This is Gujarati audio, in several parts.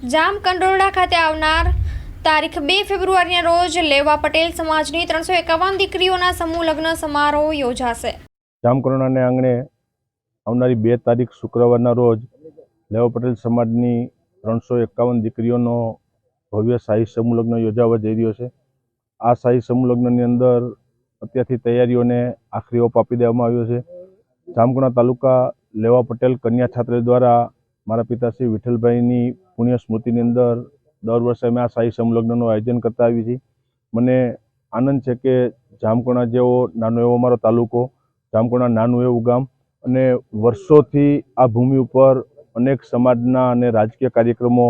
જામકંડોરણા ખાતે આવનાર તારીખ 2 ફેબ્રુઆરીના રોજ લેવા પટેલ સમાજની 351 દીકરીઓના સમૂહ લગ્ન સમારોહ યોજાશે। જામકંડોરણાને આંગણે આવનારી 2 તારીખ શુક્રવારના રોજ લેવા પટેલ સમાજની 351 દીકરીઓનો ભવ્ય શાહી સમૂહ લગ્ન યોજાવા જઈ રહ્યો છે। આ શાહી સમૂહ લગ્નની અંદર અત્યારથી તૈયારીઓને આખરી ઓપ આપી દેવામાં આવ્યો છે। જામકંડોરણા તાલુકા લેવા પટેલ કન્યા છાત્રાલય દ્વારા મારા પિતા શ્રી વિઠ્ઠલભાઈની પુણ્ય સ્મૃતિની અંદર દર વર્ષે અમે આ શાહી સમૂહ લગ્નનું આયોજન કરતા આવી છીએ। મને આનંદ છે કે જામકંડોરણા જેવો નાનો એવો મારો તાલુકો, જામકંડોરણા નાનું એવું ગામ અને વર્ષોથી આ ભૂમિ ઉપર અનેક સમાજના અને રાજકીય કાર્યક્રમો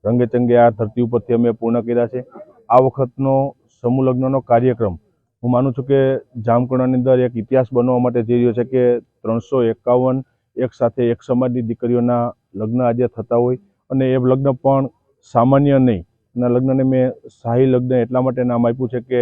રંગેચંગે આ ધરતી ઉપરથી અમે પૂર્ણ કર્યા છે। આ વખતનો સમૂહ લગ્નનો કાર્યક્રમ હું માનું છું કે જામકંડોરણાની અંદર એક ઇતિહાસ બનવા માટે જઈ રહ્યો છે કે 351 એક સાથે એક સમાજની દીકરીઓના લગ્ન આજે થતા હોય અને એ લગ્ન પણ સામાન્ય નહીં। એના લગ્નને મેં શાહી લગ્ન એટલા માટે નામ આપ્યું છે કે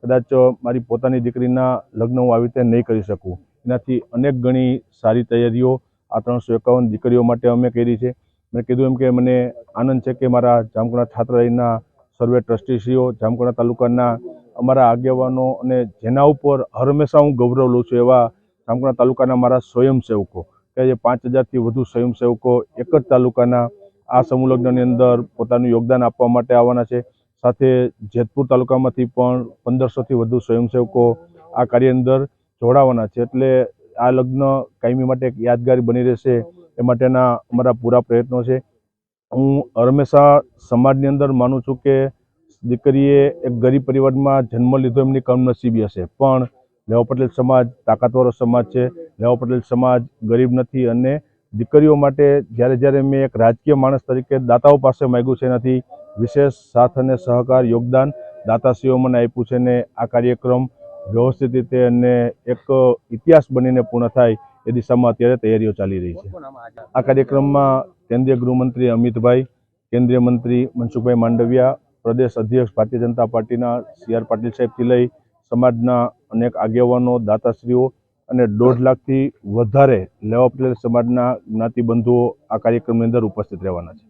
કદાચ મારી પોતાની દીકરીના લગ્ન હું આવી રીતે નહીં કરી શકું। એનાથી અનેક ગણી સારી તૈયારીઓ આ 351 દીકરીઓ માટે અમે કરી છે। મેં કીધું એમ કે મને આનંદ છે કે મારા જામકંડોરણા છાત્રાલયના સર્વે ટ્રસ્ટીશ્રીઓ, જામકંડોરણા તાલુકાના અમારા આગેવાનો અને જેના ઉપર હંમેશા હું ગૌરવ લઉં છું એવા જામકંડોરણા તાલુકાના મારા સ્વયંસેવકો કે જે 5000થી વધુ સ્વયંસેવકો એક જ તાલુકાના આ સમૂહ લગ્નની અંદર પોતાનું યોગદાન આપવા માટે આવવાના છે। સાથે જેતપુર તાલુકામાંથી પણ 1500થી વધુ સ્વયંસેવકો આ કાર્યની અંદર જોડાવાના છે। એટલે આ લગ્ન કાયમી માટે એક યાદગારી બની રહેશે એ માટેના અમારા પૂરા પ્રયત્નો છે। હું હંમેશા સમાજની અંદર માનું છું કે દીકરીએ એક ગરીબ પરિવારમાં જન્મ લીધો એમની કમનસીબી હશે, પણ લેવા પટેલ સમાજ તાકાતવાળો સમાજ છે। લેવા પટેલ સમાજ ગરીબ નથી અને દીકરીઓ માટે જ્યારે મેં એક રાજકીય માણસ તરીકે દાતાઓ પાસે માગ્યું છે, એનાથી વિશેષ સાથ અને સહકાર યોગદાન દાતાશ્રીઓ મને આપ્યું છે ને આ કાર્યક્રમ વ્યવસ્થિત રીતે અને એક ઇતિહાસ બનીને પૂર્ણ થાય એ દિશામાં અત્યારે તૈયારીઓ ચાલી રહી છે। આ કાર્યક્રમમાં કેન્દ્રીય ગૃહમંત્રી અમિતભાઈ, કેન્દ્રીય મંત્રી મનસુખભાઈ માંડવિયા, પ્રદેશ અધ્યક્ષ ભારતીય જનતા પાર્ટીના CR પાટીલ સાહેબથી લઈ સમાજના અનેક આગેવાનો, દાતાશ્રીઓ અને 1.5 લાખથી વધારે લેવા પટેલ સમાજના જ્ઞાતિબંધુઓ આ કાર્યક્રમની અંદર ઉપસ્થિત રહેવાના છે।